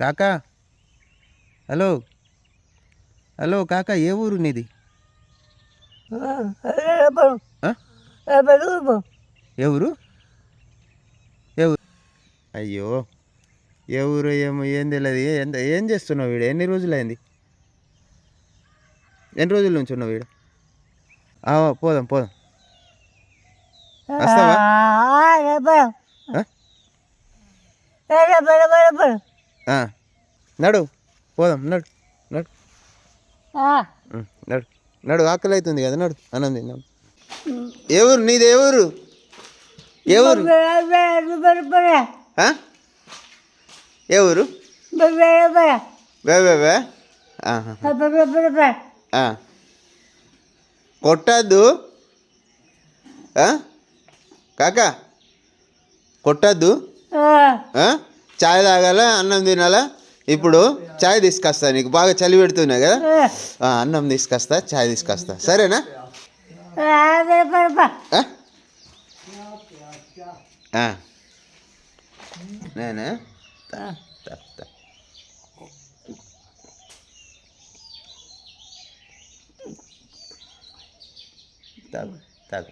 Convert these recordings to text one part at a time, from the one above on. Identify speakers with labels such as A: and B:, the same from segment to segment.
A: కాకా, hello. Hello కాకా, ఏ ఊరు నీది? ఆ? ఏ ఊరు? ఏ ఊరు? అయ్యో, ఏ ఊరు ఏమో ఏం తెలియదు. ఏం చేస్తున్నావు వీడు? ఎన్ని రోజులైంది? ఎన్ని రోజుల నుంచి ఉన్నావు వీడు? పోదాం పోదాం. వస్తావా? నడు పోదాం, నడు నడు. నడు నడు, ఆకలి అవుతుంది కదా, నడు. అన్నం తిన్నాం. ఏ ఊరు నీది? ఏ ఊరు? ఏ ఊరు? ఏ ఊరు? వే కొట్టద్దు కాకా, కొట్టద్దు. చాయ్ తాగాల, అన్నం తినాలా? ఇప్పుడు చాయ్ తీసుకొస్తా, నీకు బాగా చలి పెడుతున్నాయి కదా. అన్నం తీసుకొస్తా, చాయ్ తీసుకొస్తా, సరేనా? నేనే తాగు తాగు.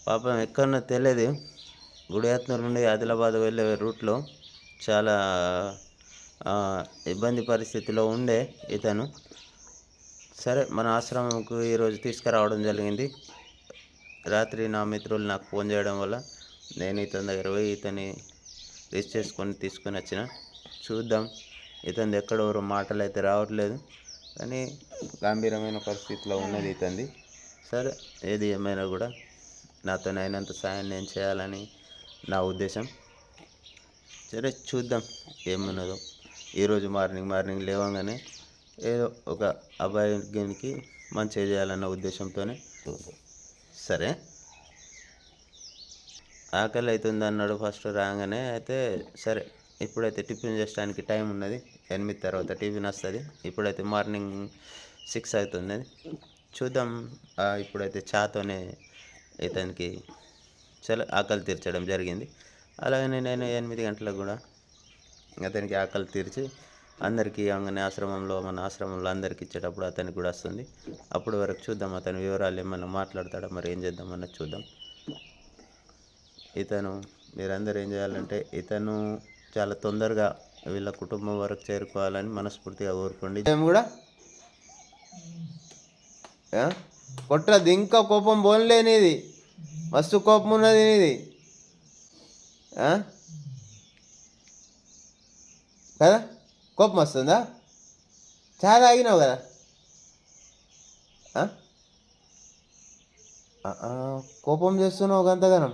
A: పాపం ఎక్కడన్నా తెలియదు, గుడియాత్నూరు నుండి ఆదిలాబాద్ వెళ్ళే రూట్లో చాలా ఇబ్బంది పరిస్థితిలో ఉండే ఇతను. సరే, మన ఆశ్రమంకు ఈరోజు తీసుకురావడం జరిగింది. రాత్రి నా మిత్రులు నాకు ఫోన్ చేయడం వల్ల నేను ఇతని దగ్గర పోయి ఇతన్ని రిసీవ్ చేసుకొని తీసుకొని వచ్చిన. చూద్దాం, ఇతని ఎక్కడెవరో మాటలు అయితే రావట్లేదు, కానీ గంభీరమైన పరిస్థితిలో ఉన్నది ఇతంది. సరే, ఏది ఏమైనా కూడా నాతో అయినంత సాయం నేను చేయాలని నా ఉద్దేశం. సరే, చూద్దాం ఏమున్నదో. ఈరోజు మార్నింగ్ లేవగానే ఏదో ఒక అబ్బాయికి మంచి చేయాలన్న ఉద్దేశంతోనే. సరే, ఆకలి అవుతుంది అన్నాడు ఫస్ట్ రాగానే. అయితే సరే, ఇప్పుడైతే టిఫిన్ చేయడానికి టైం ఉన్నది, 8 తర్వాత టిఫిన్ వస్తుంది. ఇప్పుడైతే మార్నింగ్ 6 అవుతుంది. చూద్దాం, ఇప్పుడైతే చాతోనే ఇతనికి చాలా ఆకలి తీర్చడం జరిగింది. అలాగనే నేను 8 గంటలకు కూడా అతనికి ఆకలి తీర్చి అందరికీ అంగనే ఆశ్రమంలో, మన ఆశ్రమంలో అందరికి ఇచ్చేటప్పుడు అతనికి కూడా వస్తుంది. అప్పటి వరకు చూద్దాం, అతని వివరాలు ఏమన్నా మాట్లాడతాడా, మరి ఏం చేద్దామన్నది చూద్దాం. ఇతను, మీరందరూ ఏం చేయాలంటే ఇతను చాలా తొందరగా వీళ్ళ కుటుంబం వరకు చేరుకోవాలని మనస్ఫూర్తిగా కోరుకోండి. మేము కూడా కొట్టదు, ఇంకా కోపం పోన్లేనిది, మస్తు కోపం ఉన్నది నీది కదా. కోపం వస్తుందా? చాలా తాగినావు కదా. కోపం చేస్తున్నావు గంతగానం.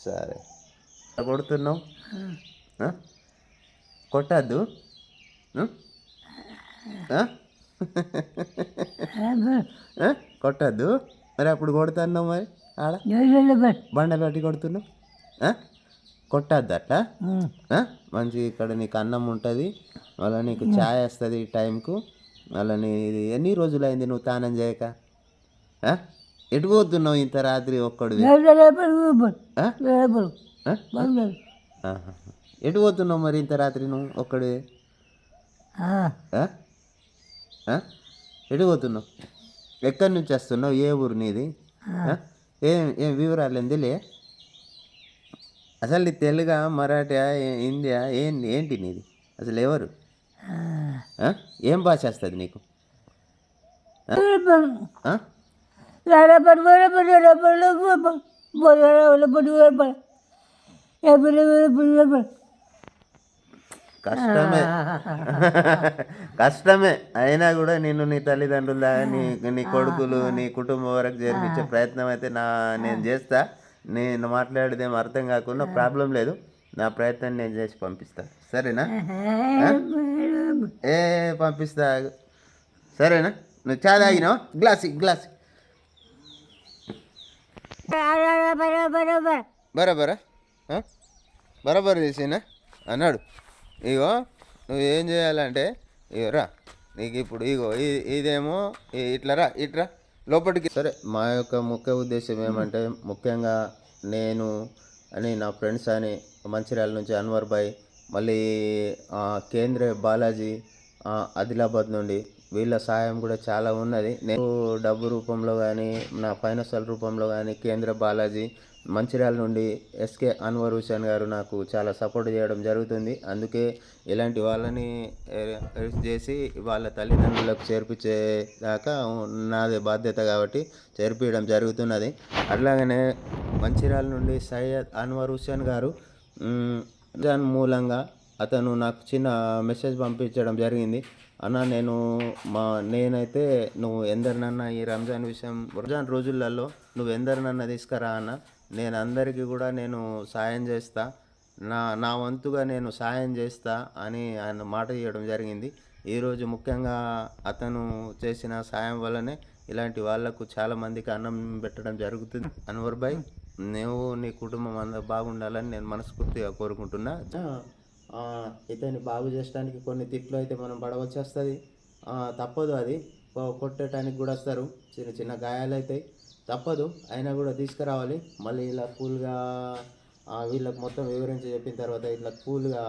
A: సరే, కొడుతున్నావు, కొట్టద్దు. కొట్టద్దు. మరి అప్పుడు కొడుతున్నావు, మరి ఆడ బండలు పట్టి కొడుతున్నావు. కొట్టద్దు అట్లా. మంచి ఇక్కడ నీకు అన్నం ఉంటుంది, మళ్ళీ నీకు ఛాయ్ వస్తుంది టైంకు. మళ్ళీ ఇది ఎన్ని రోజులైంది నువ్వు తానం చేయక? ఎటు పోతున్నావు ఇంత రాత్రి ఒక్కడు? ఎటు పోతున్నావు మరి ఇంత రాత్రి నువ్వు ఒక్కడు? ఎటు పోతున్నావు? ఎక్కడి నుంచి వస్తున్నావు? ఏ ఊరు నీది? ఏం వివరాలు ఏందిలే అసలు? నీ తెలుగా, మరాఠా, హిందీయా, ఏంటి నీది అసలు? ఎవరు? ఏం భాష వస్తుంది నీకు? కష్టమే కష్టమే అయినా కూడా నిన్ను నీ తల్లిదండ్రుల, నీ కొడుకులు, నీ కుటుంబం వరకు చేర్పించే ప్రయత్నం అయితే నేను చేస్తా. నేను మాట్లాడేదేం అర్థం కాకుండా ప్రాబ్లం లేదు, నా ప్రయత్నం నేను చేసి పంపిస్తా, సరేనా? పంపిస్తా, సరేనా? నువ్వు చాలా తాగినావు, గ్లాస్ బరాబరా బరాబర్ చేసినా అన్నాడు. ఇగో, నువ్వు ఏం చేయాలంటే, ఇగో రా, నీకు ఇప్పుడు ఇగో ఇదేమో ఇట్లా లోపలికి. సరే, మా యొక్క ముఖ్య ఉద్దేశం ఏమంటే, ముఖ్యంగా నేను అని నా ఫ్రెండ్స్ అని మంచిర్యాల నుంచి అన్వర్ భాయ్, మళ్ళీ కేంద్ర బాలాజీ ఆదిలాబాద్ నుండి వీళ్ళ సహాయం కూడా చాలా ఉన్నది. నేను డబ్బు రూపంలో కానీ నా ఫైనాన్షియల్ రూపంలో కానీ కేంద్ర బాలాజీ మంచిర్యాల నుండి ఎస్కే అన్వర్ హుసేన్ గారు నాకు చాలా సపోర్ట్ చేయడం జరుగుతుంది. అందుకే ఇలాంటి వాళ్ళని హెల్ప్ చేసి వాళ్ళ తల్లిదండ్రులకు చేర్పించేదాకా నాదే బాధ్యత కాబట్టి చేర్పించడం జరుగుతున్నది. అట్లాగనే మంచిర్యాల నుండి సయ్యద్ అన్వర్ హుసేన్ గారు రంజాన్ మూలంగా అతను నాకు చిన్న మెసేజ్ పంపించడం జరిగింది. అన్న నేనైతే నువ్వు ఎందరినన్నా ఈ రంజాన్ రోజులలో నువ్వు ఎందరినన్నా తీసుకురా అన్న, నేను అందరికీ కూడా నేను సాయం చేస్తా, నా వంతుగా నేను సాయం చేస్తా అని ఆయన మాట ఇవ్వడం జరిగింది. ఈరోజు ముఖ్యంగా అతను చేసిన సాయం వల్లనే ఇలాంటి వాళ్లకు చాలామందికి అన్నం పెట్టడం జరుగుతుంది. అన్వర్ భాయ్, నువ్వు నీ కుటుంబం అందరూ బాగుండాలని నేను మనస్ఫూర్తిగా కోరుకుంటున్నా. ఇతన్ని బాగు చేయడానికి కొన్ని తిట్లు అయితే మనం పడవలసి వస్తుంది, తప్పదు. అది కొట్టడానికి కూడా వస్తారు, చిన్న చిన్న గాయాలు అవుతాయి, తప్పదు. అయినా కూడా తీసుకురావాలి. మళ్ళీ ఇలా కూల్గా వీళ్ళకి మొత్తం వివరించి చెప్పిన తర్వాత ఇట్లా కూల్గా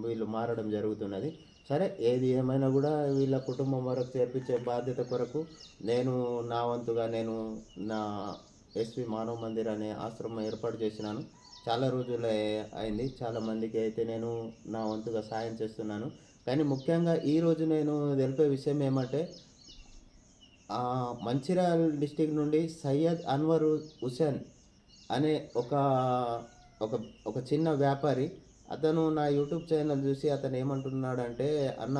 A: వీళ్ళు మారడం జరుగుతున్నది. సరే, ఏది ఏమైనా కూడా వీళ్ళ కుటుంబం వరకు చేర్పించే బాధ్యత కొరకు నేను నా వంతుగా నేను నా ఎస్వి మానవ మందిర్ అనే ఆశ్రమం ఏర్పాటు చేసినాను. చాలా రోజులే అయింది, చాలామందికి అయితే నేను నా వంతుగా సాయం చేస్తున్నాను. కానీ ముఖ్యంగా ఈరోజు నేను తెలిపే విషయం ఏమంటే, మంచిర్యాల డిస్టిక్ నుండి సయ్యద్ అన్వర్ హుసేన్ అనే ఒక ఒక ఒక చిన్న వ్యాపారి, అతను నా యూట్యూబ్ ఛానల్ చూసి అతను ఏమంటున్నాడంటే, అన్న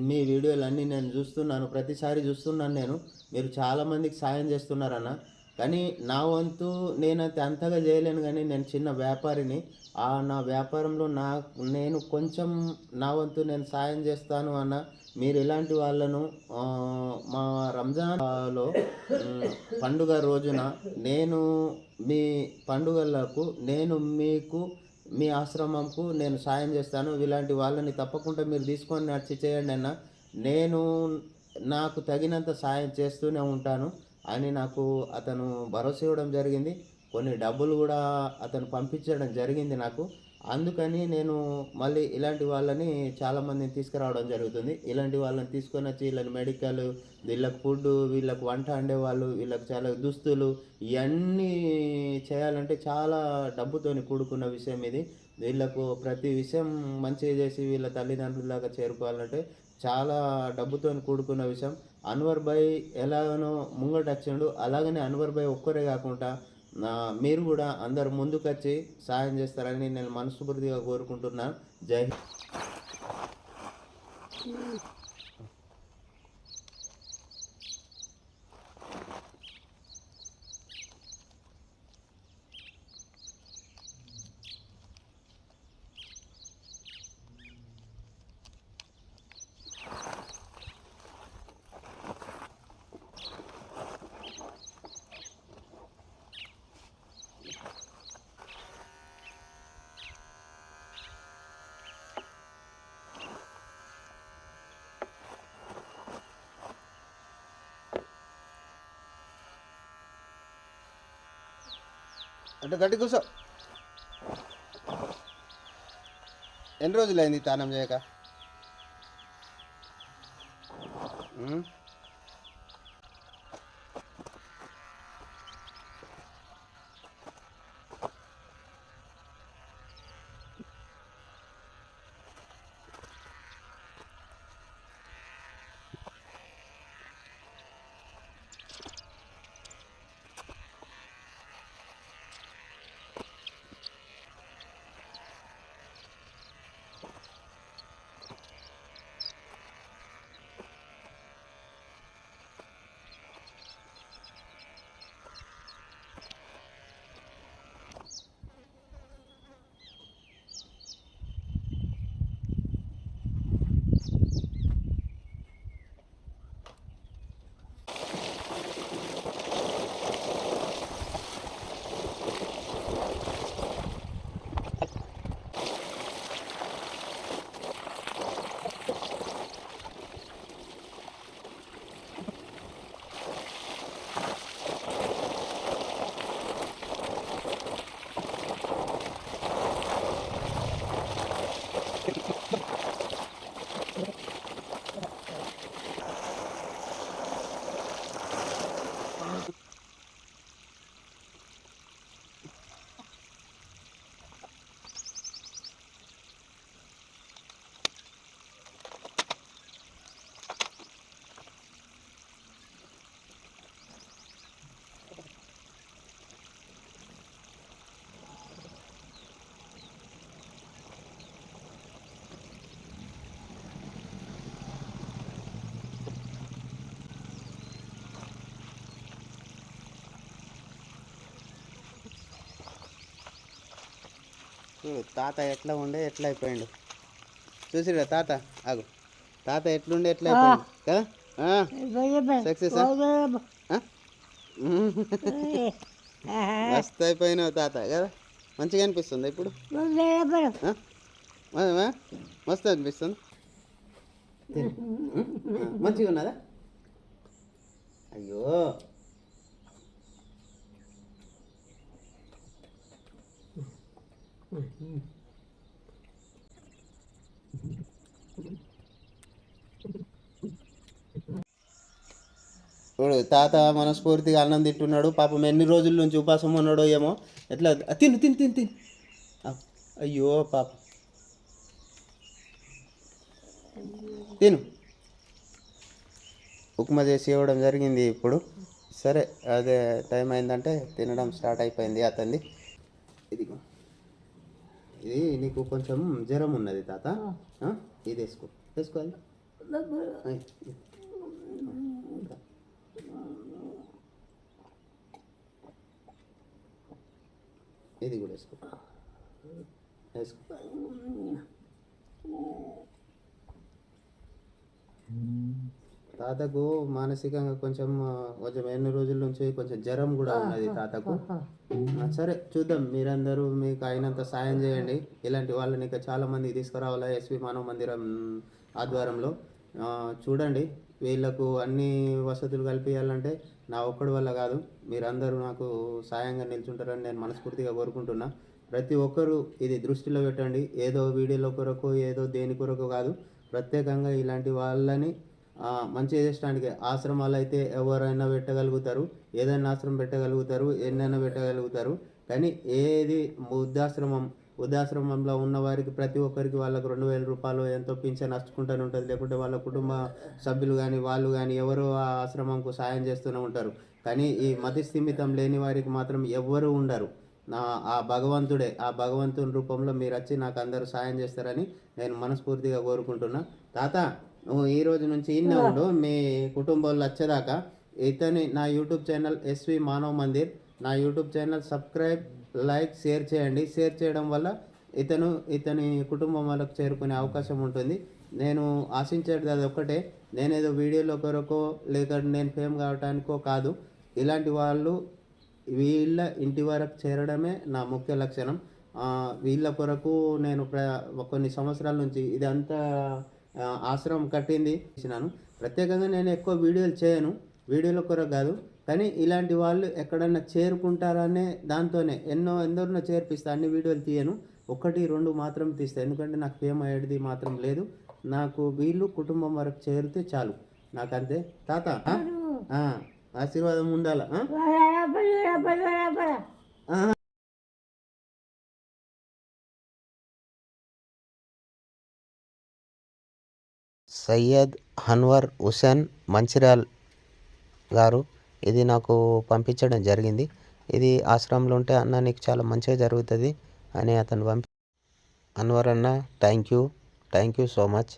A: మీ వీడియోలన్నీ నేను చూస్తున్నాను, ప్రతిసారి చూస్తున్నాను, మీరు చాలామందికి సాయం చేస్తున్నారన్న. కానీ నా వంతు నేనైతే అంతగా చేయలేను, కానీ నేను చిన్న వ్యాపారిని. నా వ్యాపారంలో నేను కొంచెం నా వంతు నేను సాయం చేస్తాను అన్న. మీరు ఇలాంటి వాళ్ళను మా రంజాన్లో పండుగ రోజున నేను మీ పండుగలకు నేను మీకు మీ ఆశ్రమంకు నేను సాయం చేస్తాను. ఇలాంటి వాళ్ళని తప్పకుండా మీరు తీసుకొని నడిచి చేయండి అన్న. నేను నాకు తగినంత సాయం చేస్తూనే ఉంటాను అని నాకు అతను భరోసా ఇవ్వడం జరిగింది. కొన్ని డబ్బులు కూడా అతను పంపించడం జరిగింది నాకు. అందుకని నేను మళ్ళీ ఇలాంటి వాళ్ళని చాలామందిని తీసుకురావడం జరుగుతుంది. ఇలాంటి వాళ్ళని తీసుకొని వచ్చి వీళ్ళని మెడికల్, వీళ్ళకి ఫుడ్, వీళ్ళకి వంట వండేవాళ్ళు, వీళ్ళకి చాలా దుస్తులు, ఇవన్నీ చేయాలంటే చాలా డబ్బుతోని కూడుకున్న విషయం ఇది. వీళ్ళకు ప్రతి విషయం మంచిగా చేసి వీళ్ళ తల్లిదండ్రులాగా చేరుకోవాలంటే చాలా డబ్బుతో కూడుకున్న విషయం. అన్వర్ భాయ్ ఎలాగనో ముంగటచ్చిండు, అలాగనే అన్వర్ భాయ్ ఒక్కరే కాకుండా మీరు కూడా అందరు ముందుకొచ్చి సాయం చేస్తారని నేను మనస్ఫూర్తిగా కోరుకుంటున్నాను. జై హింద్.
B: అంటే గట్టి కూర్చో. ఎన్ని రోజులైంది తానం చేయక? చూడు తాత ఎట్లా ఉండే ఎట్లా అయిపోయిండు. చూసిరా తాత ఆగు. తాత ఎట్లుండే ఎట్లా అయిపోయిండు కదా. సక్సెస్ మస్తు అయిపోయినావు తాత కదా. మంచిగా అనిపిస్తుంది ఇప్పుడు. మస్తు అనిపిస్తుంది. మంచిగా ఉన్నదా. అయ్యో ఇప్పుడు తాత మనస్ఫూర్తిగా అన్నం తింటున్నాడు. పాపం ఎన్ని రోజుల నుంచి ఉపాసం ఉన్నాడో ఏమో. ఎట్లా తిను తిను తిను తిను. అయ్యో పాప తిను. ఉప్మా చేసి ఇవ్వడం జరిగింది ఇప్పుడు. సరే అదే టైం అయిందంటే తినడం స్టార్ట్ అయిపోయింది అతన్ని. ఇదిగో ఇది నీకు కొంచెం జ్వరం ఉన్నది తాత. ఇది వేసుకో వేసుకోవాలి. ఇది కూడా వేసుకో వేసుకో. తాతకు మానసికంగా కొంచెం కొంచెం ఎన్ని రోజుల నుంచి కొంచెం జ్వరం కూడా ఉన్నది తాతకు. సరే చూద్దాం, మీరందరూ మీకు అయినంత సాయం చేయండి. ఇలాంటి వాళ్ళని ఇంకా చాలామందికి తీసుకురావాలా ఎస్వి మానవ మందిరం ఆధ్వర్యంలో. చూడండి, వీళ్ళకు అన్ని వసతులు కల్పించాలంటే నా ఒక్కడి వల్ల కాదు, మీరందరూ నాకు సాయంగా నిల్చుంటారని నేను మనస్ఫూర్తిగా కోరుకుంటున్నా. ప్రతి ఒక్కరూ ఇది దృష్టిలో పెట్టండి. ఏదో వీడియోల కొరకు ఏదో దేని కొరకు కాదు, ప్రత్యేకంగా ఇలాంటి వాళ్ళని మంచి చేయడానికి ఆశ్రమాలు అయితే ఎవరైనా పెట్టగలుగుతారు, ఏదైనా ఆశ్రమం పెట్టగలుగుతారు, ఎన్నైనా పెట్టగలుగుతారు. కానీ ఏది వృద్ధాశ్రమంలో ఉన్న వారికి ప్రతి ఒక్కరికి వాళ్ళకు 2000 రూపాయలు ఎంతో పింఛన్ నచ్చుకుంటూనే ఉంటుంది. లేకుంటే వాళ్ళ కుటుంబ సభ్యులు కానీ వాళ్ళు కానీ ఎవరు ఆ ఆశ్రమంకు సాయం చేస్తూనే ఉంటారు. కానీ ఈ మతి స్థిమితం లేని వారికి మాత్రం ఎవ్వరూ ఉండరు. ఆ భగవంతుడే, ఆ భగవంతుని రూపంలో మీరు వచ్చి నాకు అందరూ సాయం చేస్తారని నేను మనస్ఫూర్తిగా కోరుకుంటున్నా. తాత, నువ్వు ఈ రోజు నుంచి ఇన్నే ఉండు, మీ కుటుంబంలో వచ్చేదాకా. ఇతని నా YouTube channel SV Manav Mandir, నా YouTube channel subscribe, like, share చేయండి. షేర్ చేయడం వల్ల ఇతని కుటుంబం వాళ్ళకు చేరుకునే అవకాశం ఉంటుంది. నేను ఆశించేది అది ఒక్కటే, నేనేదో వీడియోలో కొరకో లేక నేను ఫేమ్ కావటానికో కాదు. ఇలాంటి వాళ్ళు వీళ్ళ ఇంటి వరకు చేరడమే నా ముఖ్య లక్షణం. వీళ్ళ కొరకు నేను కొన్ని సంవత్సరాల నుంచి ఇదంతా ఆశ్రమం కట్టింది చేసినాను. ప్రత్యేకంగా నేను ఎక్కువ వీడియోలు చేయను, వీడియోల కొరకు కాదు. కానీ ఇలాంటి వాళ్ళు ఎక్కడన్నా చేరుకుంటారనే దాంతోనే ఎందరినో చేర్పిస్తా. అన్ని వీడియోలు తీయను, 1-2 మాత్రం తీస్తాను. ఎందుకంటే నాకు ఫేమ్ అయ్యేది మాత్రం లేదు. నాకు వీళ్ళు కుటుంబం వరకు చేరితే చాలు, నాకంతే. తాత ఆశీర్వాదం ఉండాలా.
A: సయ్యద్ అన్వర్ హుసేన్ మంచిర్యాల్ గారు ఇది నాకు పంపించడం జరిగింది. ఇది ఆశ్రమంలో ఉంటే అన్న నీకు చాలా మంచిగా జరుగుతుంది అని అతను అన్వర్ అన్న, థ్యాంక్ యూ సో మచ్.